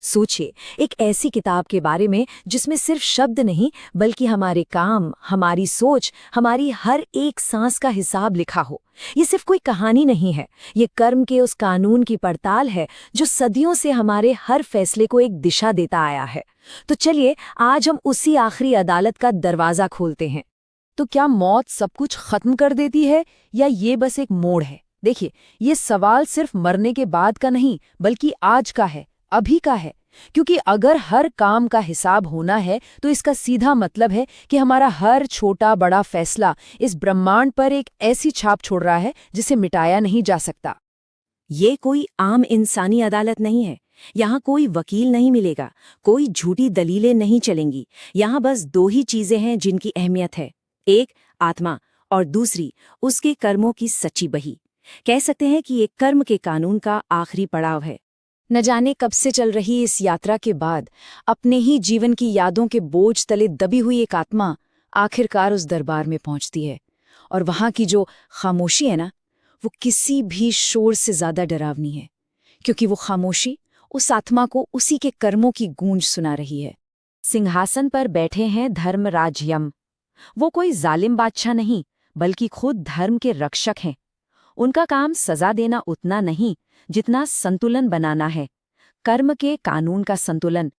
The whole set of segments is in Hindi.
सोचिए, एक ऐसी किताब के बारे में जिसमें सिर्फ शब्द नहीं बल्कि हमारे काम, हमारी सोच, हमारी हर एक सांस का हिसाब लिखा हो। ये सिर्फ कोई कहानी नहीं है, ये कर्म के उस कानून की पड़ताल है जो सदियों से हमारे हर फैसले को एक दिशा देता आया है। तो चलिए, आज हम उसी आखिरी अदालत का दरवाजा खोलते हैं। तो क्या मौत सब कुछ खत्म कर देती है या ये बस एक मोड़ है? देखिए, ये सवाल सिर्फ मरने के बाद का नहीं बल्कि आज का है, अभी का है। क्योंकि अगर हर काम का हिसाब होना है तो इसका सीधा मतलब है कि हमारा हर छोटा बड़ा फैसला इस ब्रह्मांड पर एक ऐसी छाप छोड़ रहा है जिसे मिटाया नहीं जा सकता। ये कोई आम इंसानी अदालत नहीं है। यहाँ कोई वकील नहीं मिलेगा, कोई झूठी दलीलें नहीं चलेंगी। यहाँ बस दो ही चीजें हैं जिनकी अहमियत है, एक आत्मा और दूसरी उसके कर्मों की सच्ची बही। कह सकते हैं कि ये कर्म के कानून का आखिरी पड़ाव है। न जाने कब से चल रही इस यात्रा के बाद अपने ही जीवन की यादों के बोझ तले दबी हुई एक आत्मा आखिरकार उस दरबार में पहुंचती है। और वहां की जो खामोशी है ना, वो किसी भी शोर से ज्यादा डरावनी है, क्योंकि वो खामोशी उस आत्मा को उसी के कर्मों की गूंज सुना रही है। सिंहासन पर बैठे हैं धर्मराज यम। वो कोई जालिम बादशाह नहीं बल्कि खुद धर्म के रक्षक हैं। उनका काम सजा देना उतना नहीं जितना संतुलन बनाना है, कर्म के कानून का संतुलन।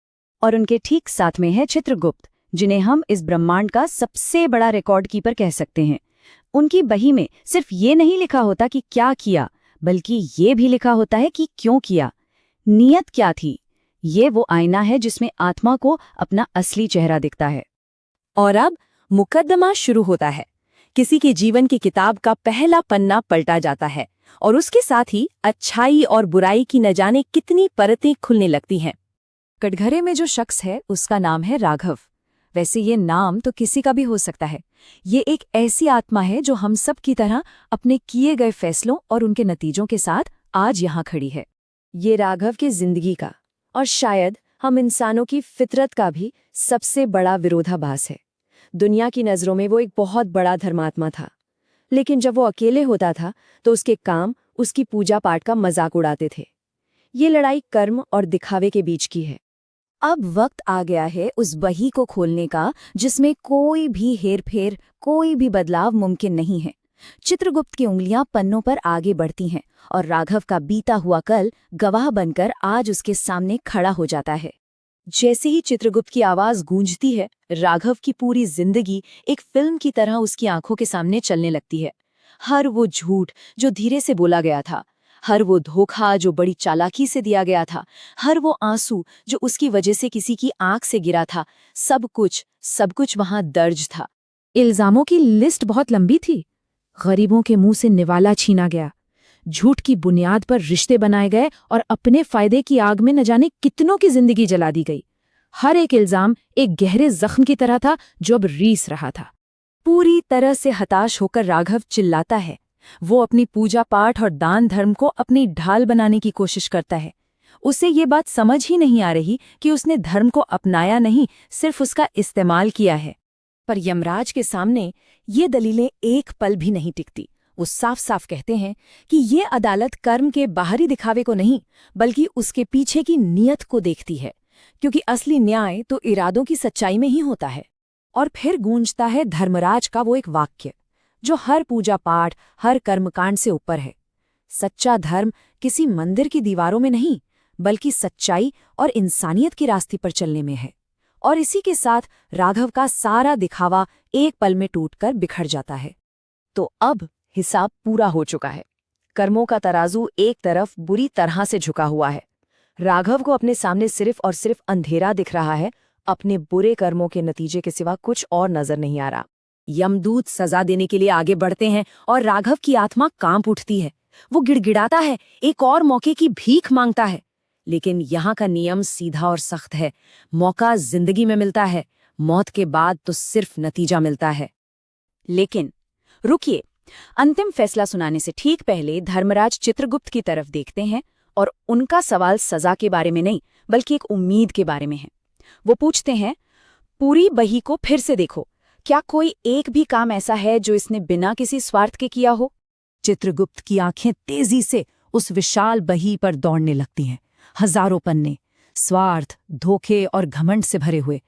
और उनके ठीक साथ में है चित्रगुप्त, जिन्हें हम इस ब्रह्मांड का सबसे बड़ा रिकॉर्ड कीपर कह सकते हैं। उनकी बही में सिर्फ ये नहीं लिखा होता कि क्या किया, बल्कि ये भी लिखा होता है कि क्यों किया, नीयत क्या थी। ये वो आईना है जिसमें आत्मा को अपना असली चेहरा दिखता है। और अब मुकदमा शुरू होता है। किसी के जीवन की किताब का पहला पन्ना पलटा जाता है और उसके साथ ही अच्छाई और बुराई की न जाने कितनी परतें खुलने लगती हैं। कटघरे में जो शख्स है उसका नाम है राघव। वैसे ये नाम तो किसी का भी हो सकता है। ये एक ऐसी आत्मा है जो हम सब की तरह अपने किए गए फैसलों और उनके नतीजों के साथ आज यहाँ खड़ी है। ये राघव की जिंदगी का और शायद हम इंसानों की फितरत का भी सबसे बड़ा विरोधाभास है। दुनिया की नज़रों में वो एक बहुत बड़ा धर्मात्मा था, लेकिन जब वो अकेले होता था तो उसके काम उसकी पूजा पाठ का मजाक उड़ाते थे। ये लड़ाई कर्म और दिखावे के बीच की है। अब वक्त आ गया है उस बही को खोलने का जिसमें कोई भी हेरफेर, कोई भी बदलाव मुमकिन नहीं है। चित्रगुप्त की उंगलियां पन्नों पर आगे बढ़ती हैं और राघव का बीता हुआ कल गवाह बनकर आज उसके सामने खड़ा हो जाता है। जैसे ही चित्रगुप्त की आवाज गूंजती है, राघव की पूरी जिंदगी एक फिल्म की तरह उसकी आंखों के सामने चलने लगती है। हर वो झूठ जो धीरे से बोला गया था, हर वो धोखा जो बड़ी चालाकी से दिया गया था, हर वो आंसू जो उसकी वजह से किसी की आंख से गिरा था, सब कुछ वहां दर्ज था। इल्जामों की लिस्ट बहुत लंबी थी। गरीबों के मुंह से निवाला छीना गया, झूठ की बुनियाद पर रिश्ते बनाए गए और अपने फायदे की आग में न जाने कितनों की जिंदगी जला दी गई। हर एक इल्जाम एक गहरे जख्म की तरह था जो अब रीस रहा था। पूरी तरह से हताश होकर राघव चिल्लाता है। वो अपनी पूजा पाठ और दान धर्म को अपनी ढाल बनाने की कोशिश करता है। उसे ये बात समझ ही नहीं आ रही कि उसने धर्म को अपनाया नहीं, सिर्फ उसका इस्तेमाल किया है। पर यमराज के सामने ये दलीलें एक पल भी नहीं टिकती। वो साफ साफ कहते हैं कि ये अदालत कर्म के बाहरी दिखावे को नहीं बल्कि उसके पीछे की नीयत को देखती है, क्योंकि असली न्याय तो इरादों की सच्चाई में ही होता है। और फिर गूंजता है धर्मराज का वो एक वाक्य जो हर पूजा पाठ, हर कर्मकांड से ऊपर है। सच्चा धर्म किसी मंदिर की दीवारों में नहीं बल्कि सच्चाई और इंसानियत के रास्ते पर चलने में है। और इसी के साथ राघव का सारा दिखावा एक पल में टूटकर बिखर जाता है। तो अब हिसाब पूरा हो चुका है। कर्मों का तराजू एक तरफ बुरी तरह से झुका हुआ है। राघव को अपने सामने सिर्फ और सिर्फ अंधेरा दिख रहा है। अपने बुरे कर्मों के नतीजे के सिवा कुछ और नजर नहीं आ रहा। यमदूत सजा देने के लिए आगे बढ़ते हैं और राघव की आत्मा कांप उठती है। वो गिड़गिड़ाता है, एक और मौके की भीख मांगता है। लेकिन यहाँ का नियम सीधा और सख्त है। मौका जिंदगी में मिलता है, मौत के बाद तो सिर्फ नतीजा मिलता है। लेकिन रुकिए, अंतिम फैसला सुनाने से ठीक पहले धर्मराज चित्रगुप्त की तरफ देखते हैं और उनका सवाल सजा के बारे में नहीं बल्कि एक उम्मीद के बारे में है। वो पूछते हैं, पूरी बही को फिर से देखो, क्या कोई एक भी काम ऐसा है जो इसने बिना किसी स्वार्थ के किया हो? चित्रगुप्त की आंखें तेजी से उस विशाल बही पर दौड़ने लगती हैं। हजारों पन्ने, स्वार्थ, धोखे और घमंड से भरे हुए।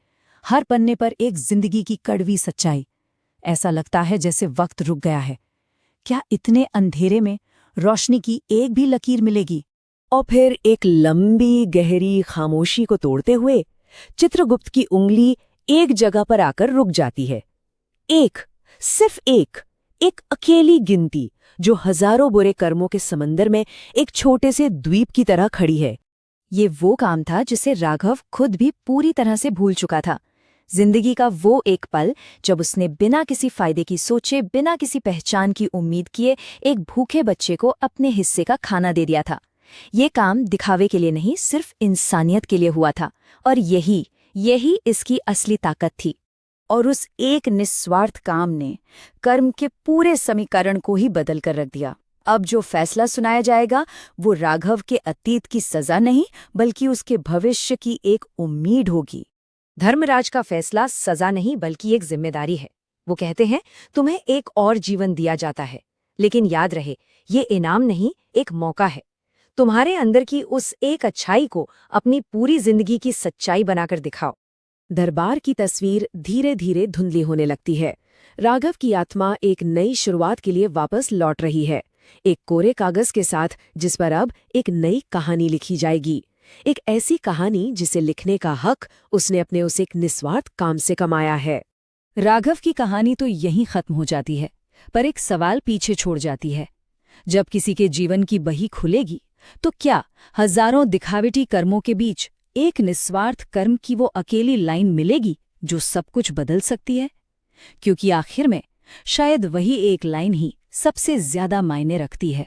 हर पन्ने पर एक जिंदगी की कड़वी सच्चाई। ऐसा लगता है जैसे वक्त रुक गया है। क्या इतने अंधेरे में रोशनी की एक भी लकीर मिलेगी? और फिर एक लंबी गहरी खामोशी को तोड़ते हुए चित्रगुप्त की उंगली एक जगह पर आकर रुक जाती है। सिर्फ एक अकेली गिनती जो हजारों बुरे कर्मों के समंदर में एक छोटे से द्वीप की तरह खड़ी है। ये वो काम था जिसे राघव खुद भी पूरी तरह से भूल चुका था। जिंदगी का वो एक पल जब उसने बिना किसी फायदे की सोचे, बिना किसी पहचान की उम्मीद किए एक भूखे बच्चे को अपने हिस्से का खाना दे दिया था। ये काम दिखावे के लिए नहीं, सिर्फ इंसानियत के लिए हुआ था। और यही इसकी असली ताकत थी। और उस एक निस्वार्थ काम ने कर्म के पूरे समीकरण को ही बदल कर रख दिया। अब जो फैसला सुनाया जाएगा वो राघव के अतीत की सजा नहीं, बल्कि उसके भविष्य की एक उम्मीद होगी। धर्मराज का फैसला सजा नहीं बल्कि एक जिम्मेदारी है। वो कहते हैं, तुम्हें एक और जीवन दिया जाता है, लेकिन याद रहे ये इनाम नहीं, एक मौका है। तुम्हारे अंदर की उस एक अच्छाई को अपनी पूरी जिंदगी की सच्चाई बनाकर दिखाओ। दरबार की तस्वीर धीरे धीरे धुंधली होने लगती है। राघव की आत्मा एक नई शुरुआत के लिए वापस लौट रही है, एक कोरे कागज के साथ जिस पर अब एक नई कहानी लिखी जाएगी। एक ऐसी कहानी जिसे लिखने का हक उसने अपने उस एक निस्वार्थ काम से कमाया है। राघव की कहानी तो यहीं खत्म हो जाती है, पर एक सवाल पीछे छोड़ जाती है। जब किसी के जीवन की बही खुलेगी तो क्या हजारों दिखावटी कर्मों के बीच एक निस्वार्थ कर्म की वो अकेली लाइन मिलेगी जो सब कुछ बदल सकती है? क्योंकि आखिर में शायद वही एक लाइन ही सबसे ज्यादा मायने रखती है।